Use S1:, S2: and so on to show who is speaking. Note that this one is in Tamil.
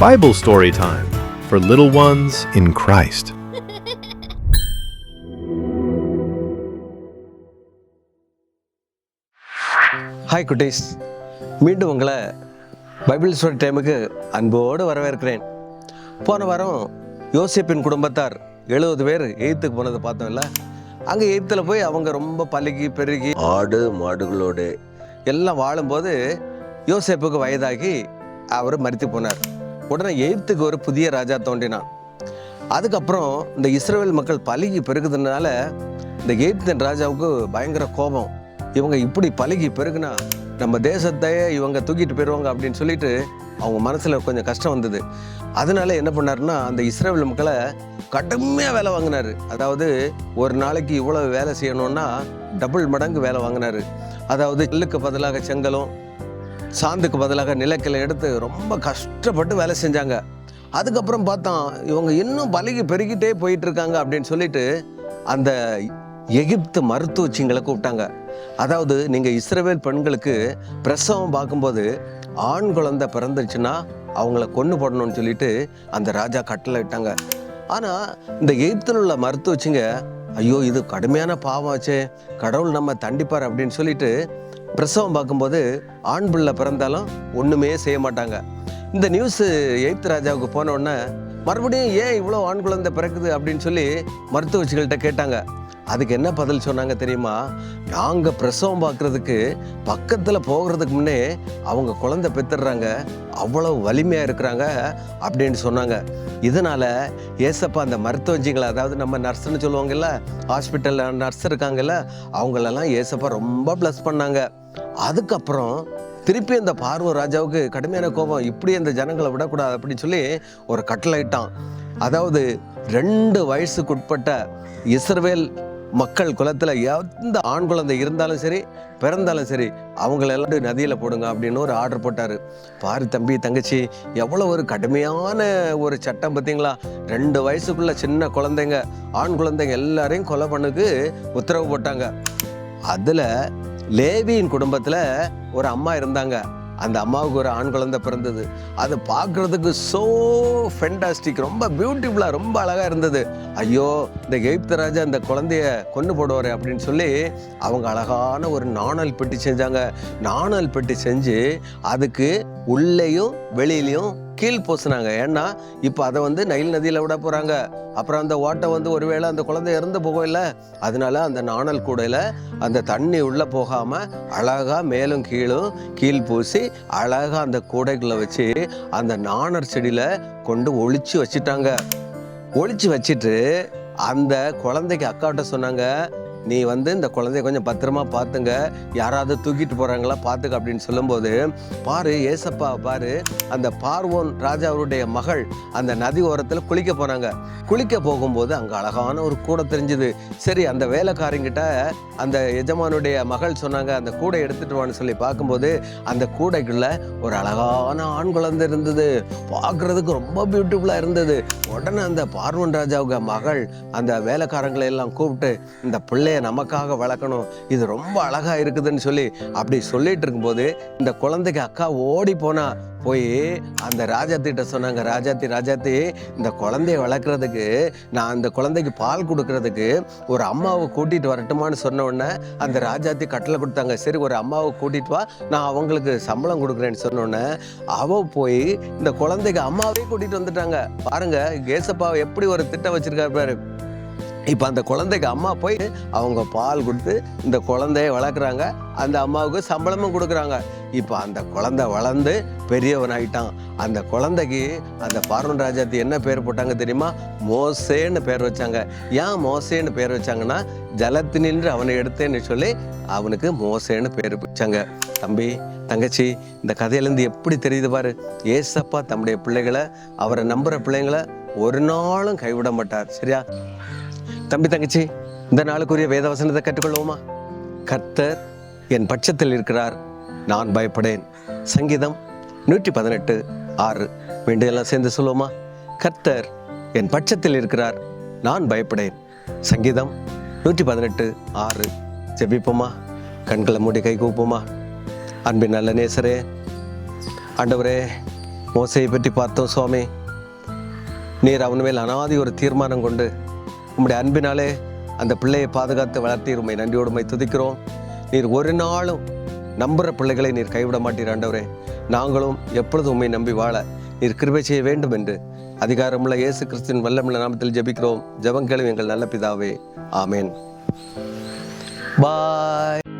S1: Bible Story Time for little ones in Christ.
S2: Hi குட்டீஸ், மீண்டும் உங்களை பைபிள் ஸ்டோரி டைமுக்கு அன்போடு வரவேற்கிறேன். போன வாரம் யோசேப்பின் குடும்பத்தார் 70 பேர் எகிப்துக்கு போனதை பார்த்தோம்ல. அங்கே எகிப்தில் போய் அவங்க ரொம்ப பலுகி பெருகி ஆடு மாடுகளோடு எல்லாம் வாழும்போது யோசேப்புக்கு வயதாகி அவர் மரித்து போனார். உடனே எகிப்துக்கு ஒரு புதிய ராஜா தோன்றினான். அதுக்கப்புறம் இந்த இஸ்ரவேல் மக்கள் பலுகி பெருகுதுனால இந்த எகிப்தின் ராஜாவுக்கு பயங்கர கோபம். இவங்க இப்படி பலுகி பெருகுனா நம்ம தேசத்தையே இவங்க தூக்கிட்டு போயிடுவாங்க அப்படின்னு சொல்லிட்டு அவங்க மனசில் கொஞ்சம் கஷ்டம் வந்தது. அதனால என்ன பண்ணாருன்னா, அந்த இஸ்ரவேல் மக்களை கடுமையாக வேலை வாங்கினார். அதாவது ஒரு நாளைக்கு இவ்வளோ வேலை செய்யணும்னா டபுள் மடங்கு வேலை வாங்கினார். அதாவது நெல்லுக்கு பதிலாக செங்கலும் சாந்துக்கு பதிலாக நிலக்கலை எடுத்து ரொம்ப கஷ்டப்பட்டு வேலை செஞ்சாங்க. அதுக்கப்புறம் பார்த்தோம் இவங்க இன்னும் பலுகி பெருகிட்டே போயிட்டு இருக்காங்க அப்படின்னு சொல்லிட்டு அந்த எகிப்து மருத்துவச்சிங்களை கூப்பிட்டாங்க. அதாவது நீங்கள் இஸ்ரவேல் பெண்களுக்கு பிரசவம் பார்க்கும்போது ஆண் குழந்தை பிறந்துச்சுன்னா அவங்கள கொன்று போடணும்னு சொல்லிட்டு அந்த ராஜா கட்டளை இட்டாங்க. ஆனால் இந்த எகிப்தில் உள்ள மருத்துவச்சிங்க, ஐயோ இது கடுமையான பாவமாச்சே, கடவுள் நம்ம தண்டிப்பார் அப்படின்னு சொல்லிட்டு பிரசவம் பார்க்கும்போது ஆண் பிள்ளை பிறந்தாலும் ஒன்றுமே செய்ய மாட்டாங்க. இந்த நியூஸு எகிப்து ராஜாவுக்கு போன உடனே மறுபடியும் ஏன் இவ்வளோ ஆண் குழந்தை பிறக்குது அப்படின்னு சொல்லி மருத்துவச்சிகள்கிட்ட கேட்டாங்க. அதுக்கு என்ன பதில் சொன்னாங்க தெரியுமா? நாங்கள் பிரசவம் பார்க்குறதுக்கு பக்கத்தில் போகிறதுக்கு முன்னே அவங்க குழந்தை பெற்றுடுறாங்க, அவ்வளோ வலிமையாக இருக்கிறாங்க அப்படின்னு சொன்னாங்க. இதனால் ஏசப்பா அந்த மருத்துவச்சிங்களை, அதாவது நம்ம நர்ஸ்ன்னு சொல்லுவாங்கல்ல, ஹாஸ்பிட்டலில் நர்ஸ் இருக்காங்கல்ல, அவங்களெல்லாம் ஏசப்பா ரொம்ப ப்ளஸ் பண்ணாங்க. அதுக்கப்புறம் திருப்பி அந்த பார்வோ ராஜாவுக்கு கடுமையான கோபம், இப்படி அந்த ஜனங்களை விடக்கூடாது அப்படின்னு சொல்லி ஒரு கட்டளை இட்டான். அதாவது 2 வயசுக்குட்பட்ட இஸ்ரவேல் மக்கள் குலத்தில் எந்த ஆண் குழந்தை இருந்தாலும் சரி பிறந்தாலும் சரி அவங்களெல்லாம் நதியில் போடுங்க அப்படின்னு ஒரு ஆர்டர் போட்டார். பாரு தம்பி தங்கச்சி, எவ்வளோ ஒரு கடுமையான ஒரு சட்டம் பார்த்தீங்களா? 2 வயசுக்குள்ள சின்ன குழந்தைங்க, ஆண் குழந்தைங்க எல்லாரையும் கொலை பண்ணுக்கு உத்தரவு போட்டாங்க. அதில் லேவியின் குடும்பத்தில் ஒரு அம்மா இருந்தாங்க. அந்த அம்மாவுக்கு ஒரு ஆண் குழந்தை பிறந்தது. அது பார்க்குறதுக்கு ஸோ ஃபென்டாஸ்டிக், ரொம்ப பியூட்டிஃபுல்லாக, ரொம்ப அழகாக இருந்தது. ஐயோ இந்த எகிப்து ராஜா இந்த குழந்தைய கொண்டு போடுவார் அப்படின்னு சொல்லி அவங்க அழகான ஒரு நாணல் பெட்டி செஞ்சாங்க. நாணல் பெட்டி செஞ்சு அதுக்கு உள்ளேயும் வெளியிலையும் கீழ் பூசினாங்க. ஏன்னா இப்போ அதை நைல் நதியில் விட போகிறாங்க. அப்புறம் அந்த ஓட்டை ஒருவேளை அந்த குழந்தை இறந்து போகும் இல்லை, அதனால அந்த நாணல் கூடையில் அந்த தண்ணி உள்ளே போகாமல் அழகாக மேலும் கீழ் பூசி அழகாக அந்த கூடைக்குள்ளே வச்சு அந்த நாணர் செடியில் கொண்டு ஒளிச்சு வச்சுட்டாங்க. ஒளிச்சு வச்சுட்டு அந்த குழந்தைக்கு அக்காட்ட சொன்னாங்க, நீ இந்த குழந்தைய கொஞ்சம் பத்திரமா பார்த்துங்க, யாராவது தூக்கிட்டு போகிறாங்களா பார்த்துக்க அப்படின்னு சொல்லும்போது, பாரு ஏசப்பா பாரு, அந்த பார்வோன் ராஜாவுடைய மகள் அந்த நதி ஓரத்தில் குளிக்க போனாங்க. குளிக்க போகும்போது அங்கே அழகான ஒரு கூடை தெரிஞ்சுது. சரி, அந்த வேலைக்காரங்கிட்ட அந்த எஜமானுடைய மகள் சொன்னாங்க, அந்த கூடை எடுத்துட்டு வான்னு சொல்லி பார்க்கும்போது அந்த கூடைக்குள்ள ஒரு அழகான ஆண் குழந்தை இருந்தது. பார்க்குறதுக்கு ரொம்ப பியூட்டிஃபுல்லாக இருந்தது. உடனே அந்த பார்வோன் ராஜாவுக்கு மகள் அந்த வேலைக்காரங்களை எல்லாம் கூப்பிட்டு, இந்த பிள்ளை நமக்காக வளர்க்கணும், இது ரொம்ப அழகா இருக்குதுன்னு சொல்லி அப்படி சொல்லிட்டு இருக்கும்போது இந்த குழந்தைக்கு அக்கா ஓடி போய் அந்த ராஜாத்திட்ட சொன்னாங்க, ராஜாத்தி இந்த குழந்தைய வளர்க்குறதுக்கு, நான் அந்த குழந்தைக்கு பால் கொடுக்கறதுக்கு ஒரு அம்மாவை கூட்டிட்டு வரட்டுமான்னு சொன்ன உடனே அந்த ராஜாத்தி கட்டளை கொடுத்தாங்க. சரி, ஒரு அம்மாவை கூட்டிட்டு வா, நான் அவங்களுக்கு சம்பளம் கொடுக்குறேன்னு சொன்ன உடனே அவ போய் இந்த குழந்தைக்கு அம்மாவே கூட்டிட்டு வந்துட்டாங்க. பாருங்க ஏசப்பாவை எப்படி ஒரு திட்டம் வச்சிருக்காரு பாரு. இப்போ அந்த குழந்தைக்கு அம்மா போய் அவங்க பால் கொடுத்து இந்த குழந்தைய வளர்க்குறாங்க, அந்த அம்மாவுக்கு சம்பளமும் கொடுக்குறாங்க. இப்போ அந்த குழந்தை வளர்ந்து பெரியவனாயிட்டான். அந்த குழந்தைக்கு அந்த பார்வோன் ராஜாத்தி என்ன பேர் போட்டாங்க தெரியுமா? மோசேன்னு பேர் வச்சாங்க. ஏன் மோசேன்னு பேர் வச்சாங்கன்னா, ஜலத்தினின்று அவனை எடுத்தேன்னு சொல்லி அவனுக்கு மோசேன்னு பேர் வச்சாங்க. தம்பி தங்கச்சி, இந்த கதையிலேருந்து எப்படி தெரியுது பாரு, ஏசப்பா தம்முடைய பிள்ளைகளை, அவரை நம்புகிற பிள்ளைங்களை ஒரு நாளும் கைவிட மாட்டார். சரியா தம்பி தங்கச்சி, இந்த நாளுக்குரிய வேத வசனத்தை கற்றுக்கொள்வோமா? கர்த்தர் என் பட்சத்தில் இருக்கிறார், நான் பயப்படேன். சங்கீதம் 118:6. மீண்டும் எல்லாம் சேர்ந்து சொல்லுவோமா? கர்த்தர் என் பட்சத்தில் இருக்கிறார், நான் பயப்படேன். சங்கீதம் 118:6. ஜெபிப்போமா? கண்களை மூடி கை கூப்போமா? அன்பின் நல்ல நேசரே, ஆண்டவரே, மோசையை பற்றி பார்த்தோம் சுவாமி. நீர் அவன் மேல் அனாதி ஒரு தீர்மானம் கொண்டு உம்முடைய அன்பினாலே அந்த பிள்ளையை பாதுகாத்து வளர்த்தீர். உம்மை நன்றியோடு உம்மை துதிக்கிறோம். நீர் ஒரு நாளும் நம்புகிற பிள்ளைகளை நீர் கைவிட மாட்டீர் ஆண்டவரே. நாங்களும் எப்பொழுதும் உம்மை நம்பி வாழ நீர் கிருபை செய்ய வேண்டும் என்று அதிகாரமுள்ள இயேசு கிறிஸ்துவின் வல்லமுள்ள நாமத்தில் ஜெபிக்கிறோம். ஜெபம் கேளும் எங்கள் நல்ல பிதாவே. ஆமேன். பாய்.